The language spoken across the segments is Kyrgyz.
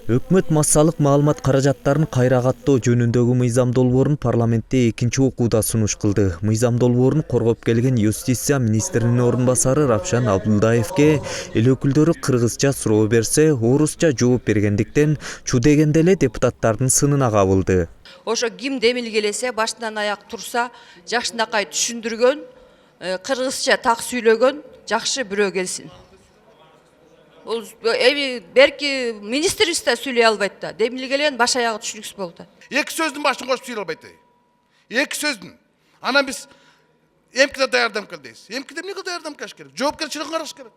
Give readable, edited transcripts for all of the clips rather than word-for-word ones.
Өкмөт массалык маалымат каражаттарын кайра каттоо жөнүндөгү мыйзам долбоорун парламентте экинчи окууда сунуш кылды. Мыйзам долбоорун коргоп келген юстиция министринин орун басары Равшан Абдулдаевке эл өкүлдөрү кыргызча суроо берсе, орусча жооп бергендиктен чу дегенде эле депутаттардын сынына кабылды. Ошо ким демилгелесе, башынан аяк турса, жакшынакай түшүндүргөн, кыргызча так сүйлөгөн жакшы бирөө келсин. Берки министрибиз да сүйлөй албайт да. Демилгелен баш аягы түшүнүксүз болду. Эки сөздүн башын кошуп сүйлөй албайт. Эки сөздүн. Анан биз эмкиде даярдам кел дейбиз. Эмкиде эмнеге даярдам келиш керек? Жоопкерчилигин караш керек.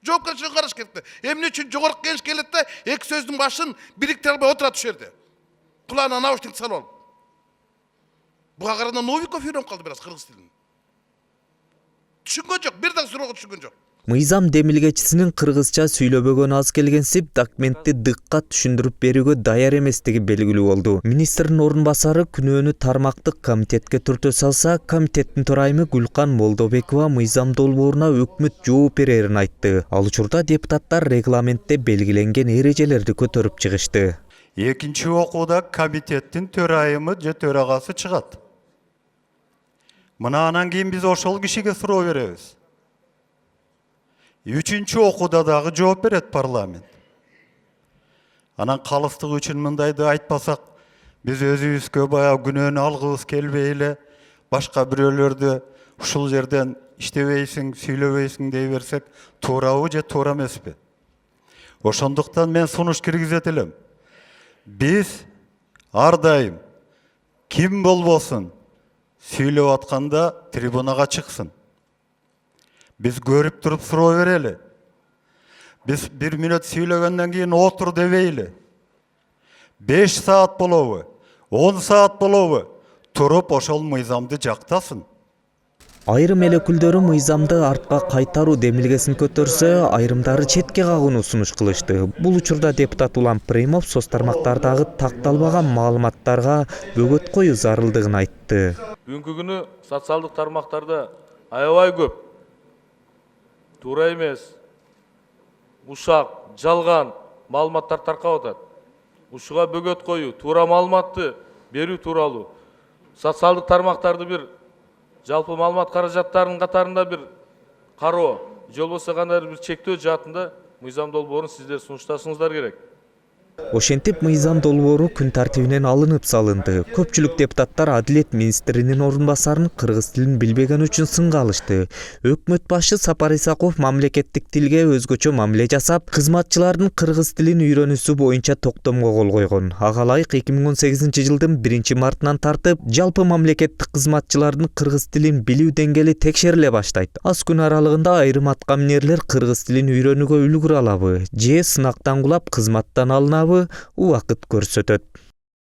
Жоопкерчилигин караш керек. Эмне үчүн жогорку кеңеш келет да эки сөздүн башын бириктире албай отурат ушул жерде. Кулагына наушник салып алып. Буга караганда Новиков үйрөнүп калды бираз кыргыз тилин. Түшүнгөн жок, бир дагы суроого түшүнгөн жок. Мыйзам демилгечисинин кыргызча сүйлөбөгөнү аз келгенсип документти дыкка түшүндүрүп берүүгө даяр эместиги белгилүү болду. Министрдин орун басары күнөөнү тармактык комитетке түртө салса, комитеттин төрайымы Гүлкан Молдобекова мыйзам долбооруна өкмөт жооп берерин айтты. Ал учурда депутаттар регламентте белгиленген эрежелерди көтөрүп чыгышты. Экинчи окууда комитеттин төрайымы же төрагасы чыгат. Мына анан кийин биз ошол кишиге суроо беребиз. Үчүнчү окууда дагы жооп берет парламент. Анан калыстык үчүн мындайды айтпасак, биз өзүбүзгө баягы күнөөнү алгыбыз келбей эле башка бирөөлөрдү ушул жерден иштебейсиң, сүйлөбөйсүң дей берсек, туурабы же туура эмеспи? Ошондуктан мен сунуш киргизет элем. Биз ар дайым ким болбосун сүйлөп атканда трибунага чыксын. Biz görüp durup суроо берели. Biz 1 minut süylөгөндөн кийин отур дебейли. 5 saat болобу, 10 saat болобу, туруп ошол мыйзамды жактасын. Айрым эл өкүлдөрү мыйзамды артка кайтаруу демилгесин көтөрсө, айрымдары четке кагууну сунуш кылышты. Бул учурда депутат Улам Пыримов соц тармактардагы такталбаган маалыматтарга бөгөт коюу зарылдыгын айтты. Бүгүнкү күнү социалдык тармактарда аябай көп туура эмес, ушак, жалган маалыматтар таркап атат. Ушуга бөгөт коюу, туура маалыматты берүү тууралуу социалдык тармактарды бир жалпы маалымат каражаттарынын катарында бир кароо, же болбосо кандайдыр бир чектөө жаатында мыйзам долбоорун сиздер сунушташыңыздар керек. Ошентип мыйзам долбоору күн тартибинен алынып салынды. Көпчүлүк депутаттар Адилет министринин орун басарын кыргыз тилин билбеген үчүн сынга алышты. Өкмөт башы Сапар Исаков мамлекеттик тилге өзгөчө мамиле жасап, кызматчылардын кыргыз тилин үйрөнүүсү боюнча токтомго кол койгон. Ага ылайык 2018-жылдын 1-мартынан тартып, жалпы мамлекеттик кызматчылардын кыргыз тилин билүү деңгээли текшериле баштайт. Аз күн аралыгында айрым аткаминерлер кыргыз тилин үйрөнүүгө үлгүрө алабы же сынактан кулап кызматтан алынабы убакыт көрсөтөт.